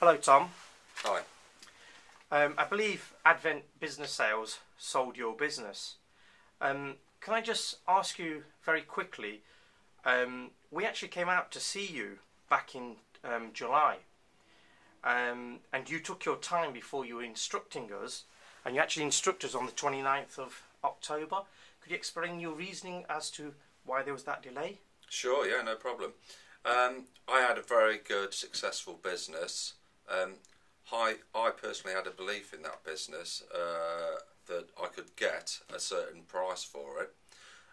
Hello, Tom. Hi. I believe Advent Business Sales sold your business. Can I just ask you very quickly? We actually came out to see you back in July, and you took your time before you were instructing us, and you actually instructed us on the 29th of October. Could you explain your reasoning as to why there was that delay? Sure, yeah, no problem. I had a very good, successful business. I personally had a belief in that business that I could get a certain price for it.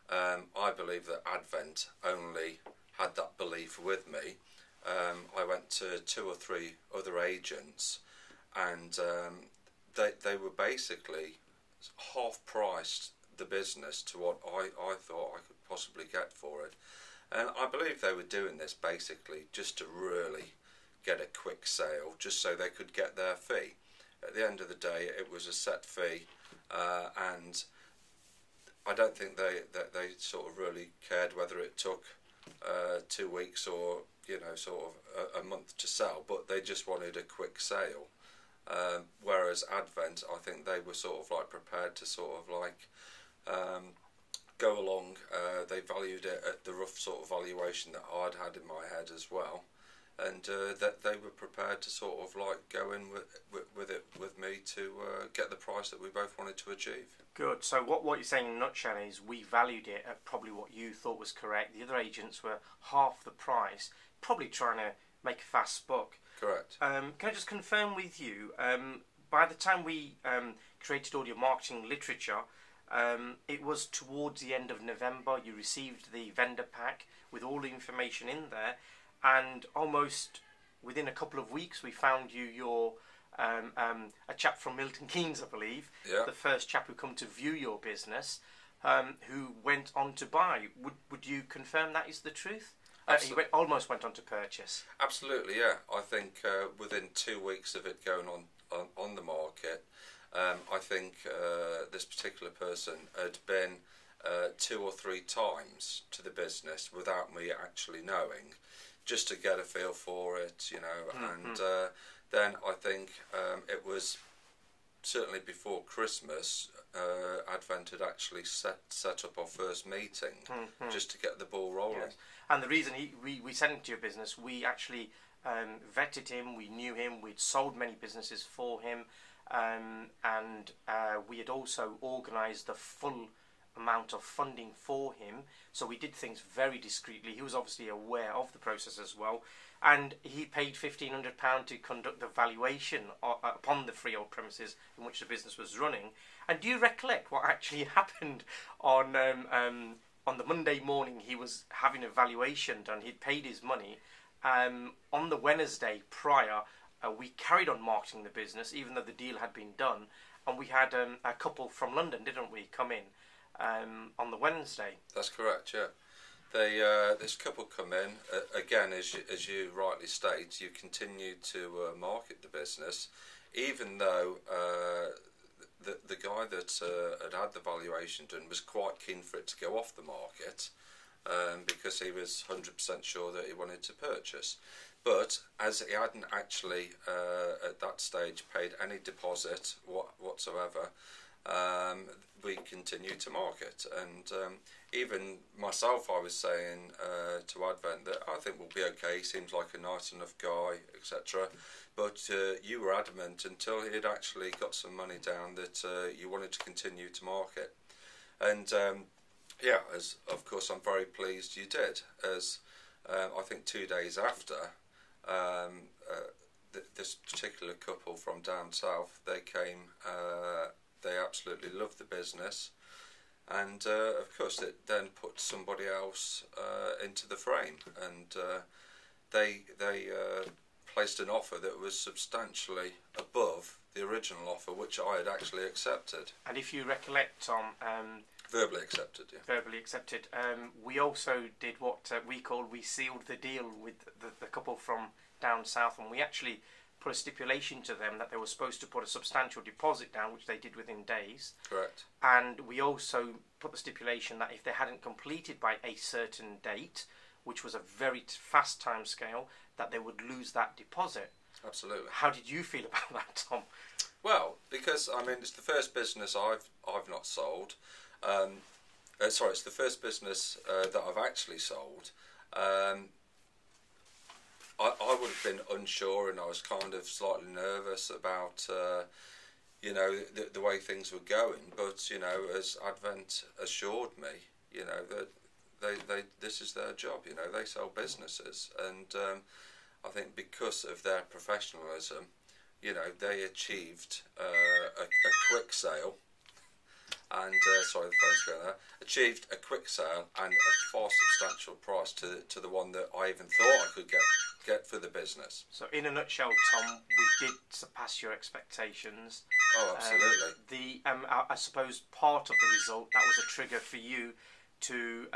I believe that Advent only had that belief with me. I went to 2 or 3 other agents, and they were basically half-priced the business to what I thought I could possibly get for it. And I believe they were doing this basically just to really get a quick sale, just so they could get their fee. At the end of the day, it was a set fee, and I don't think they sort of really cared whether it took 2 weeks or sort of a month to sell, but they just wanted a quick sale. Whereas Advent, I think they were sort of like prepared to sort of like go along. They valued it at the rough sort of valuation that I'd had in my head as well, and that they were prepared to sort of like go in with it with me to get the price that we both wanted to achieve. Good. So what you're saying in a nutshell is we valued it at probably what you thought was correct. The other agents were half the price, probably trying to make a fast buck. Correct. Can I just confirm with you, by the time we created all your marketing literature, it was towards the end of November. You received the vendor pack with all the information in there, and almost within a couple of weeks we found you a chap from Milton Keynes, I believe, Yeah. the first chap who come to view your business, who went on to buy. Would you confirm that is the truth? He almost went on to purchase. Absolutely, yeah. I think within 2 weeks of it going on the market, I think this particular person had been 2 or 3 times to the business without me actually knowing, just to get a feel for it, and then I think it was certainly before Christmas, Advent had actually set up our first meeting just to get the ball rolling. Yes. And the reason we sent him to your business, we actually vetted him, we knew him, we'd sold many businesses for him, and we had also organised the full amount of funding for him, so we did things very discreetly. He was obviously aware of the process as well, and he paid £1,500 to conduct the valuation upon the freehold premises in which the business was running. And do you recollect what actually happened on the Monday morning? He was having a valuation done, he'd paid his money. On the Wednesday prior, we carried on marketing the business even though the deal had been done, and we had a couple from London, didn't we, come in on the Wednesday? That's correct, yeah. This couple come in, again, as you rightly state, you continued to market the business, even though the guy that had the valuation done was quite keen for it to go off the market, because he was 100% sure that he wanted to purchase. But as he hadn't actually at that stage paid any deposit whatsoever, we continued to market, and even myself, I was saying to Advent that I think we'll be okay, he seems like a nice enough guy, etc. But you were adamant until he had actually got some money down that you wanted to continue to market. And yeah, as of course I'm very pleased you did, as I think 2 days after, this particular couple from down south, they came, they absolutely loved the business, and of course it then put somebody else into the frame, and they placed an offer that was substantially above the original offer, which I had actually accepted. And if you recollect, Tom, verbally accepted, yeah. Verbally accepted. We also did what we sealed the deal with the couple from down south, and we actually put a stipulation to them that they were supposed to put a substantial deposit down, which they did within days. Correct. And we also put the stipulation that if they hadn't completed by a certain date, which was a very fast time scale, that they would lose that deposit. Absolutely. How did you feel about that, Tom? Well, because I mean, it's the first business I've not sold. Sorry, it's the first business that I've actually sold. I would have been unsure, and I was kind of slightly nervous about the way things were going. But as Advent assured me, that they this is their job. They sell businesses, and I think because of their professionalism, they achieved a quick sale. And sorry, the phone's going there. Achieved a quick sale and a far substantial price to the one that I even thought I could get for the business. So, in a nutshell, Tom, we did surpass your expectations. Oh, absolutely. I suppose part of the result, that was a trigger for you to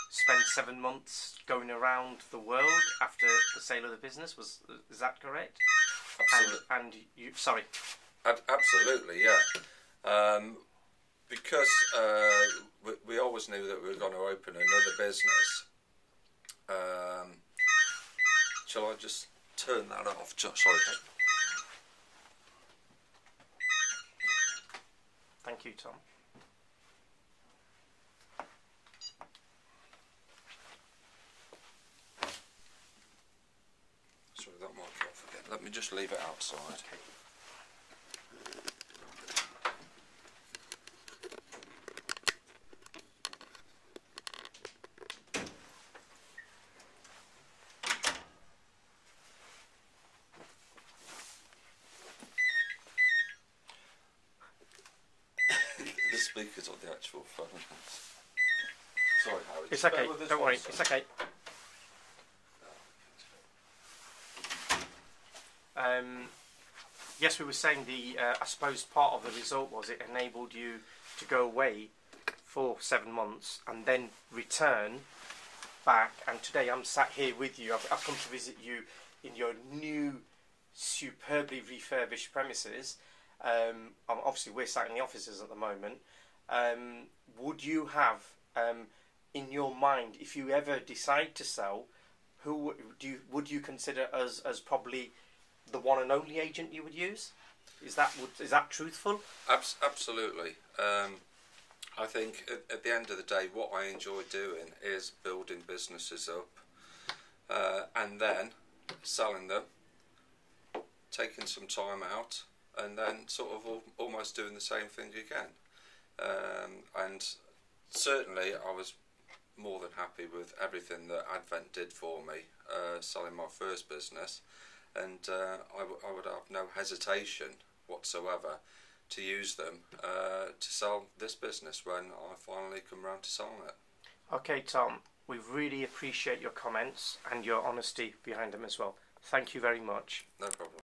spend 7 months going around the world after the sale of the business. Is that correct? Absolutely. And you, sorry. Absolutely, yeah. Because we always knew that we were going to open another business. Shall I just turn that off? Sorry. Thank you, Tom. Sorry, that might go off again. Let me just leave it outside. Okay. The speaker's on the actual phone. Sorry, Howard. It's okay. Don't worry. It's okay. Yes, we were saying I suppose part of the result was it enabled you to go away for 7 months and then return back. And today I'm sat here with you. I've come to visit you in your new, superbly refurbished premises. Obviously, we're sat in the offices at the moment. Would you have in your mind, if you ever decide to sell, would you consider us as probably the one and only agent you would use? Is that truthful? Absolutely. I think at the end of the day, what I enjoy doing is building businesses up and then selling them, taking some time out, and then sort of almost doing the same thing again. And certainly I was more than happy with everything that Advent did for me, selling my first business, and I would have no hesitation whatsoever to use them to sell this business when I finally come round to selling it. Okay, Tom, we really appreciate your comments and your honesty behind them as well. Thank you very much. No problem.